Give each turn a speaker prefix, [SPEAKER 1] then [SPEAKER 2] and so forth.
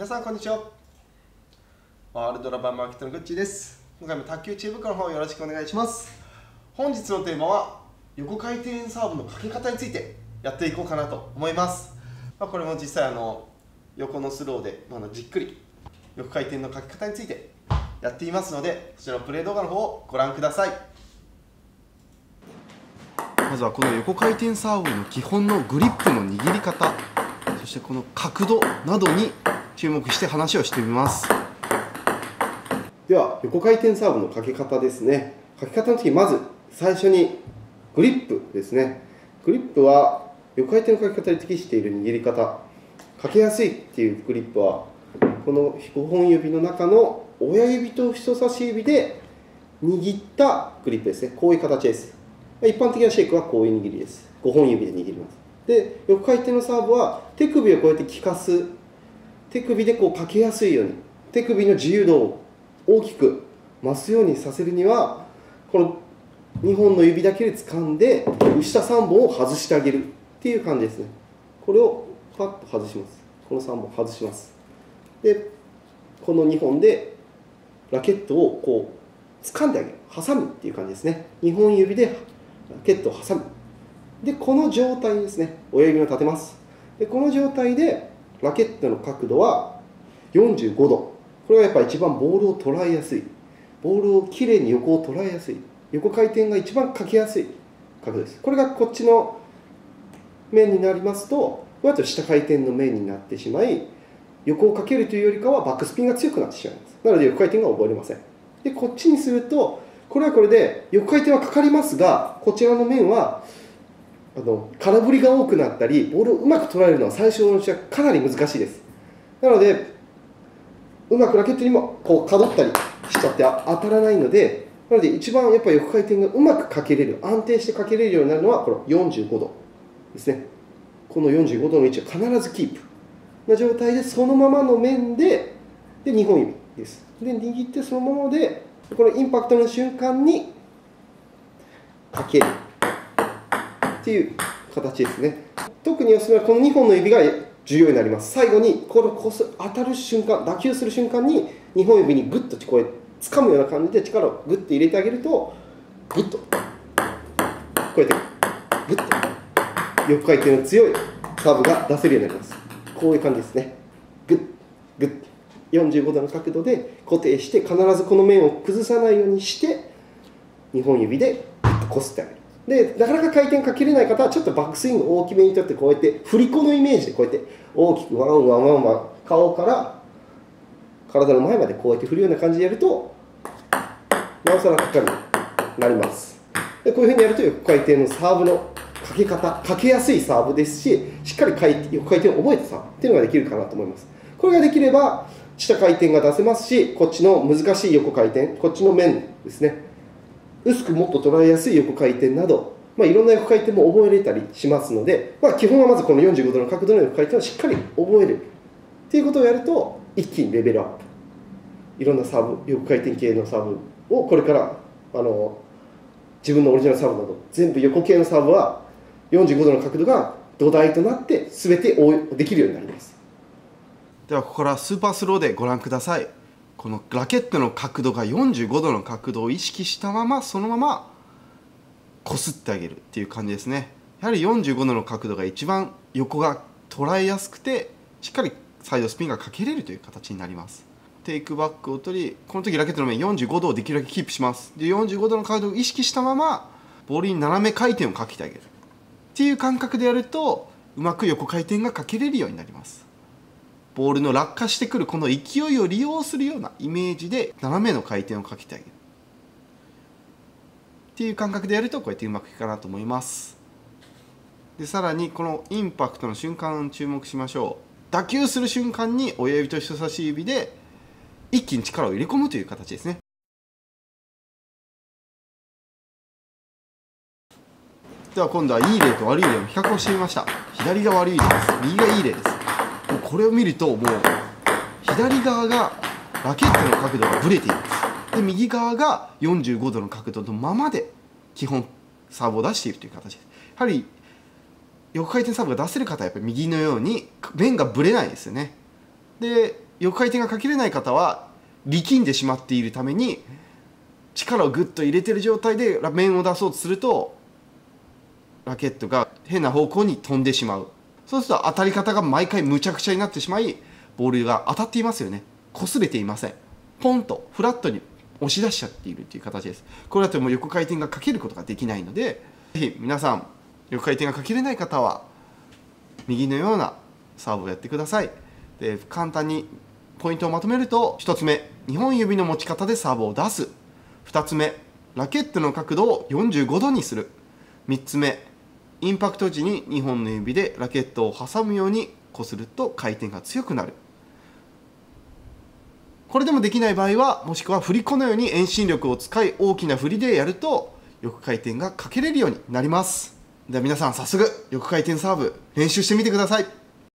[SPEAKER 1] 皆さんこんにちは。ワールドラバーマーケットのグッチーです。今回も卓球知恵袋の方よろしくお願いします。本日のテーマは横回転サーブのかけ方についてやっていこうかなと思います。これも実際横のスローでじっくり横回転のかけ方についてやっていますので、そちらのプレイ動画の方をご覧ください。まずはこの横回転サーブの基本のグリップの握り方、そしてこの角度などに注目して話をしてみます。では横回転サーブのかけ方ですね。かけ方の時、まず最初にグリップですね。グリップは横回転のかけ方に適している握り方、かけやすいっていうグリップはこの5本指の中の親指と人差し指で握ったグリップですね。こういう形です。一般的なシェイクはこういう握りです。5本指で握ります。で、横回転のサーブは手首をこうやって効かす、手首でこうかけやすいように、手首の自由度を大きく増すようにさせるには、この2本の指だけで掴んで下3本を外してあげるっていう感じですね。これをパッと外します。この3本外します。で、この2本でラケットをこう掴んであげる、挟むっていう感じですね。2本指でラケットを挟む。で、この状態ですね。親指を立てます。で、この状態でラケットの角度は45度。これがやっぱり一番ボールを捉えやすい。ボールをきれいに横を捉えやすい。横回転が一番かけやすい角度です。これがこっちの面になりますと、こうやって下回転の面になってしまい、横をかけるというよりかはバックスピンが強くなってしまいます。なので横回転が覚えれません。で、こっちにすると、これはこれで横回転はかかりますが、こちらの面は空振りが多くなったり、ボールをうまく捉えるのは最初のうちはかなり難しいです。なので、うまくラケットにもこうかどったりしちゃって当たらないので、なので一番やっぱり横回転がうまくかけれる、安定してかけれるようになるのはこの45度ですね。この45度の位置は必ずキープな状態で、そのままの面で、2本指です。で、握ってそのままで、このインパクトの瞬間にかけるっていう形ですね。特におすすめはこの2本の指が重要になります。最後にこの当たる瞬間、打球する瞬間に2本指にグッとこう掴むような感じで力をグッと入れてあげると、グッとこうやってグッと横回転の強いサーブが出せるようになります。こういう感じですね。グッグッ45度の角度で固定して、必ずこの面を崩さないようにして2本指でグッとこすってあげる。で、なかなか回転かけれない方はちょっとバックスイング大きめにとって、こうやって振り子のイメージでこうやって大きくワンワンワンワン顔から体の前までこうやって振るような感じでやると、なおさらかかるようになります。で、こういうふうにやると横回転のサーブのかけ方、かけやすいサーブですし、しっかり横回転を覚えたサーブっていうのができるかなと思います。これができれば下回転が出せますし、こっちの難しい横回転、こっちの面ですね、薄くもっと捉えやすい横回転など、いろんな横回転も覚えれたりしますので、基本はまずこの45度の角度の横回転をしっかり覚えるっていうことをやると、一気にレベルアップ。いろんなサーブ、横回転系のサーブをこれから自分のオリジナルサーブなど、全部横系のサーブは45度の角度が土台となって全てできるようになります。ではここからスーパースローでご覧ください。このラケットの角度が45度の角度を意識したまま、そのままこすってあげるっていう感じですね。やはり45度の角度が一番横が捉えやすくて、しっかりサイドスピンがかけれるという形になります。テイクバックを取り、この時ラケットの面45度をできるだけキープします。で、45度の角度を意識したままボールに斜め回転をかけてあげるっていう感覚でやると、うまく横回転がかけれるようになります。ボールの落下してくるこの勢いを利用するようなイメージで斜めの回転をかけてあげるっていう感覚でやると、こうやってうまくいくかなと思います。で、さらにこのインパクトの瞬間注目しましょう。打球する瞬間に親指と人差し指で一気に力を入れ込むという形ですね。では今度はいい例と悪い例の比較をしてみました。左が悪い例です。右がいい例です。これを見ると、もう左側がラケットの角度がぶれています。で、右側が45度の角度のままで基本サーブを出しているという形です。やはり横回転サーブが出せる方はやっぱり右のように面がぶれないですよね。で、横回転がかけれない方は力んでしまっているために力をグッと入れてる状態で面を出そうとするとラケットが変な方向に飛んでしまう。そうすると当たり方が毎回むちゃくちゃになってしまい、ボールが当たっていますよね。擦れていません。ポンとフラットに押し出しちゃっているという形です。これだともう横回転がかけることができないので、ぜひ皆さん横回転がかけれない方は右のようなサーブをやってください。で、簡単にポイントをまとめると、1つ目、2本指の持ち方でサーブを出す。2つ目、ラケットの角度を45度にする。3つ目、インパクト時に2本の指でラケットを挟むように擦ると回転が強くなる。これでもできない場合は、もしくは振り子のように遠心力を使い大きな振りでやると横回転がかけれるようになります。では皆さん早速横回転サーブ練習してみてください。